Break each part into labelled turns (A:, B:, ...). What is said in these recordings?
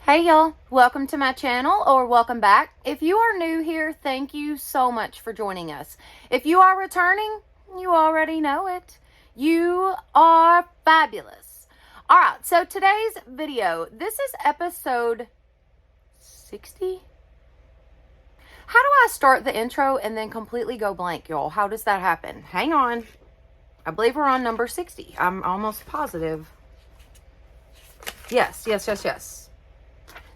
A: Hey y'all, welcome to my channel or welcome back. If you are new here, thank you so much for joining us. If you are returning, you already know it. You are fabulous. All right, so today's video, this is episode 60. How do I start the intro and then completely go blank, y'all? How does that happen? Hang on. I believe we're on number 60. I'm almost positive. Yes.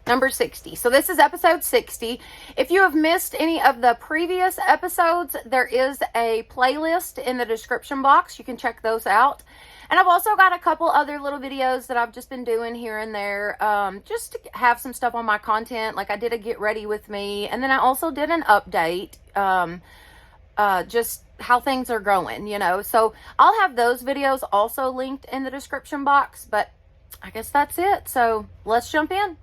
A: Number 60. So this is episode 60. If you have missed any of the previous episodes, there is a playlist in the description box. You can check those out. And I've also got a couple other little videos that I've just been doing here and there, just to have some stuff on my content. Like I did a get ready with me. And then I also did an update, just how things are going, you know. So I'll have those videos also linked in the description box. But I guess that's it. So let's jump in.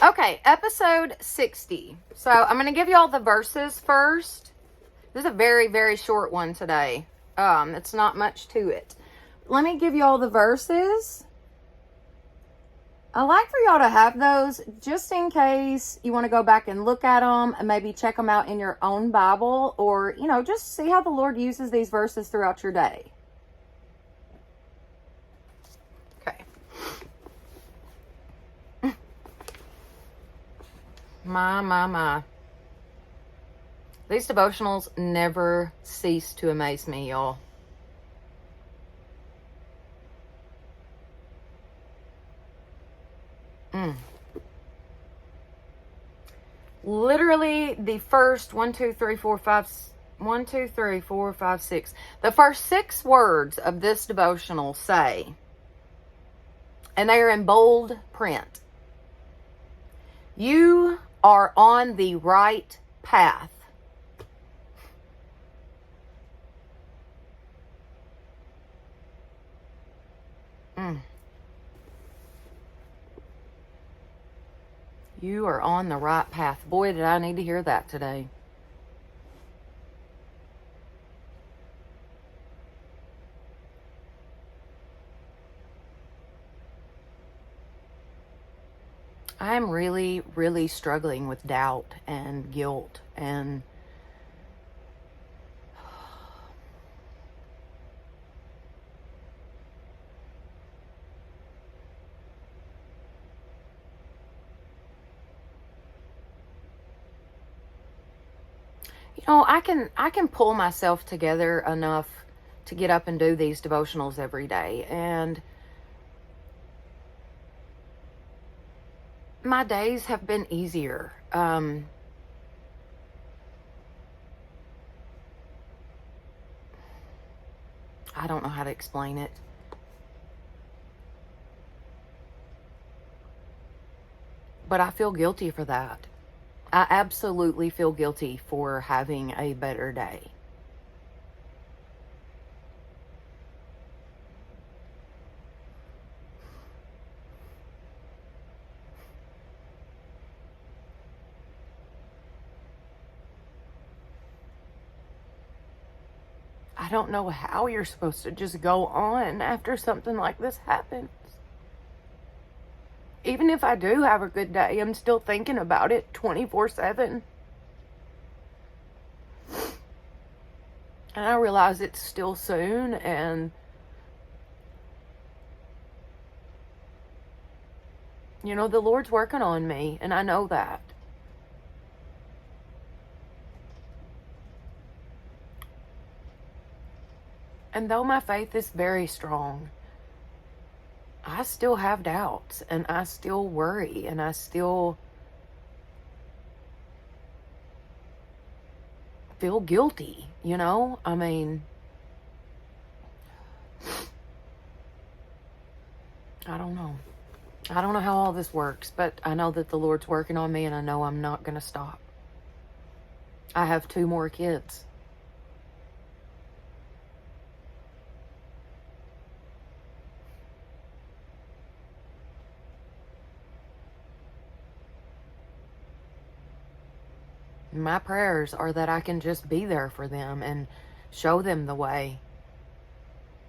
A: Okay, episode 60. So I'm going to give you all the verses first. This is a very, very short one today. It's not much to it. Let me give you all the verses. I like for y'all to have those just in case you want to go back and look at them and maybe check them out in your own Bible, or, you know, just see how the Lord uses these verses throughout your day. My. These devotionals never cease to amaze me, y'all. Literally the first 1, 2, 3, 4, 5, 6. The first 6 words of this devotional say, and they are in bold print, you are on the right path. You are on the right path. Boy, did I need to hear that today. I'm really, really struggling with doubt and guilt and I can pull myself together enough to get up and do these devotionals every day, and my days have been easier. I don't know how to explain it. But I feel guilty for that. I absolutely feel guilty for having a better day. I don't know how you're supposed to just go on after something like this happens. Even if I do have a good day, I'm still thinking about it 24/7. And I realize it's still soon, and the Lord's working on me, and I know that. And though my faith is very strong, I still have doubts, and I still worry, and I still feel guilty, I mean, I don't know. I don't know how all this works, but I know that the Lord's working on me, and I know I'm not going to stop. I have 2 more kids. My prayers are that I can just be there for them and show them the way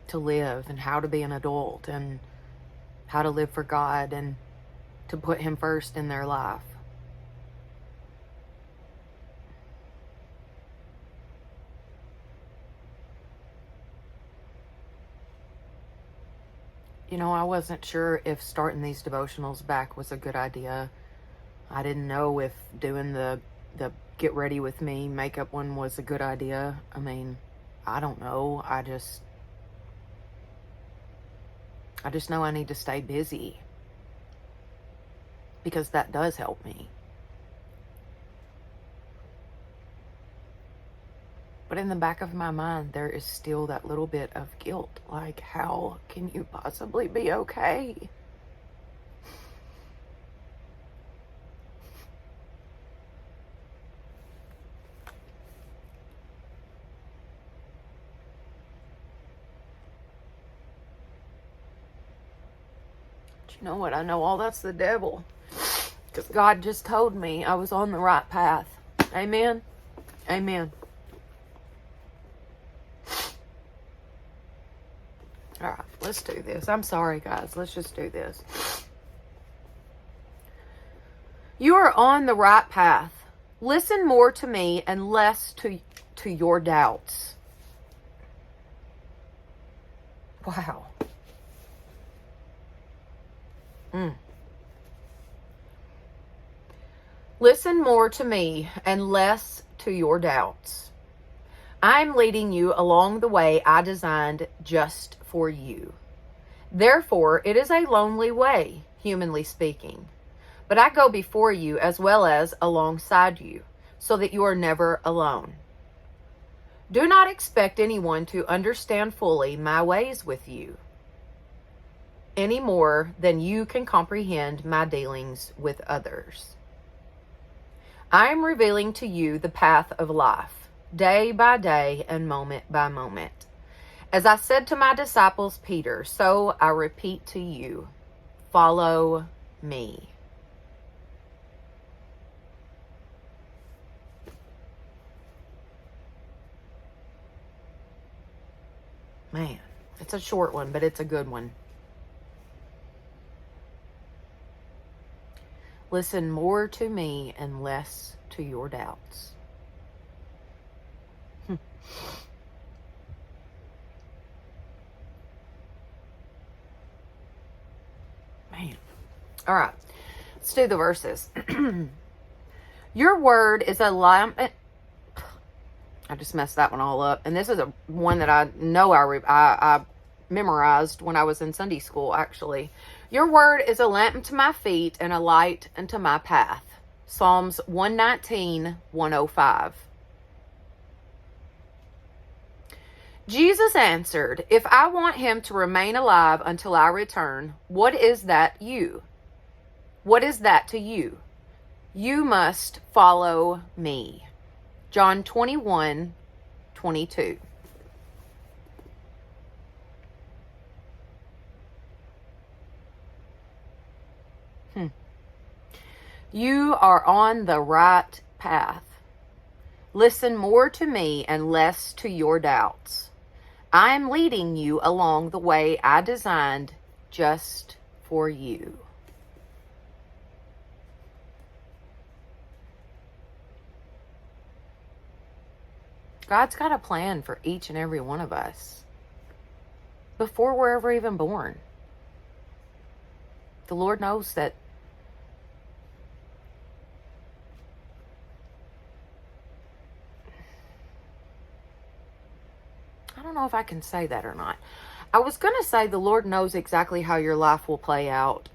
A: to live and how to be an adult and how to live for God and to put him first in their life. You know, I wasn't sure if starting these devotionals back was a good idea. I didn't know if doing the get ready with me makeup one was a good idea. I mean, I don't know. I just know I need to stay busy, because that does help me. But in the back of my mind, there is still that little bit of guilt. Like, how can you possibly be okay? But you know what? I know all that's the devil. Because God just told me I was on the right path. Amen? Amen. All right, let's do this. I'm sorry, guys. Let's just do this. You are on the right path. Listen more to me and less to your doubts. Wow. Listen more to me and less to your doubts. I'm leading you along the way I designed just for you. Therefore, it is a lonely way, humanly speaking. But I go before you as well as alongside you, so that you are never alone. Do not expect anyone to understand fully my ways with you, any more than you can comprehend my dealings with others. I am revealing to you the path of life, day by day and moment by moment. As I said to my disciples Peter, so I repeat to you, follow me. Man, it's a short one, but it's a good one. Listen more to me and less to your doubts. Man. All right. Let's do the verses. Your word is a lamp. I just messed that one all up. And this is one that I know I memorized when I was in Sunday school, actually. Your word is a lamp to my feet and a light unto my path. Psalms 119:105. Jesus answered, if I want him to remain alive until I return, what is that you? What is that to you? You must follow me. John 21:22. You are on the right path. Listen more to me and less to your doubts. I am leading you along the way I designed just for you. God's got a plan for each and every one of us before we're ever even born. The Lord knows that I don't know if I can say that or not. I was going to say the Lord knows exactly how your life will play out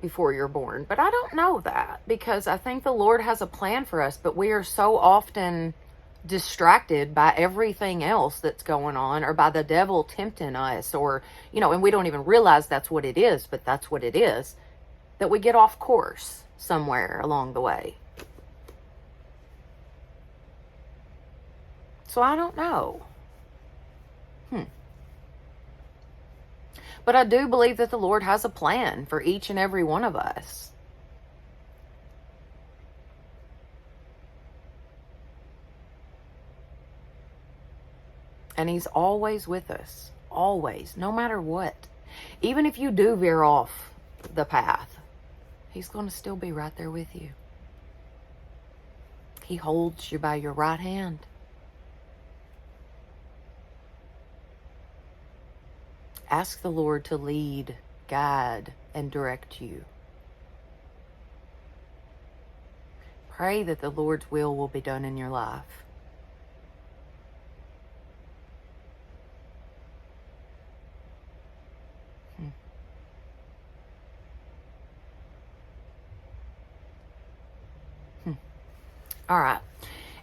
A: before you're born. But I don't know that, because I think the Lord has a plan for us, but we are so often distracted by everything else that's going on, or by the devil tempting us, or, and we don't even realize that's what it is, but that's what it is, that we get off course somewhere along the way. So I don't know. But I do believe that the Lord has a plan for each and every one of us. And he's always with us. Always. No matter what. Even if you do veer off the path, He's going to still be right there with you. He holds you by your right hand. Ask the Lord to lead, guide, and direct you. Pray that the Lord's will be done in your life. All right.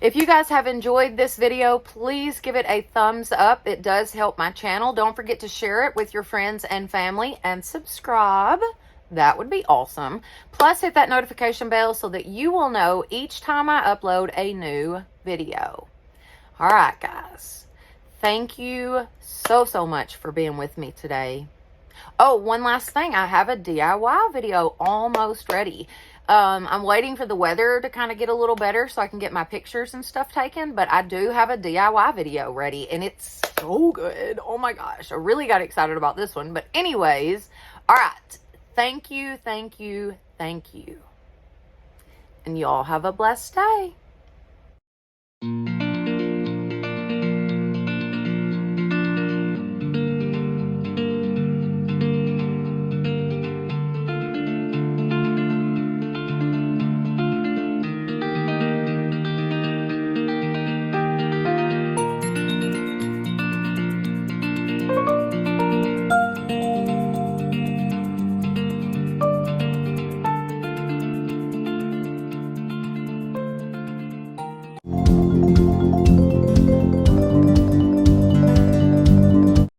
A: If you guys have enjoyed this video, please give it a thumbs up. It does help my channel. Don't forget to share it with your friends and family and subscribe. That would be awesome. Plus, hit that notification bell so that you will know each time I upload a new video. All right, guys. Thank you so much for being with me today. Oh, one last thing. I have a DIY video almost ready. I'm waiting for the weather to kind of get a little better so I can get my pictures and stuff taken. But I do have a DIY video ready, and it's so good. Oh, my gosh. I really got excited about this one. But anyways, all right. Thank you. And y'all have a blessed day.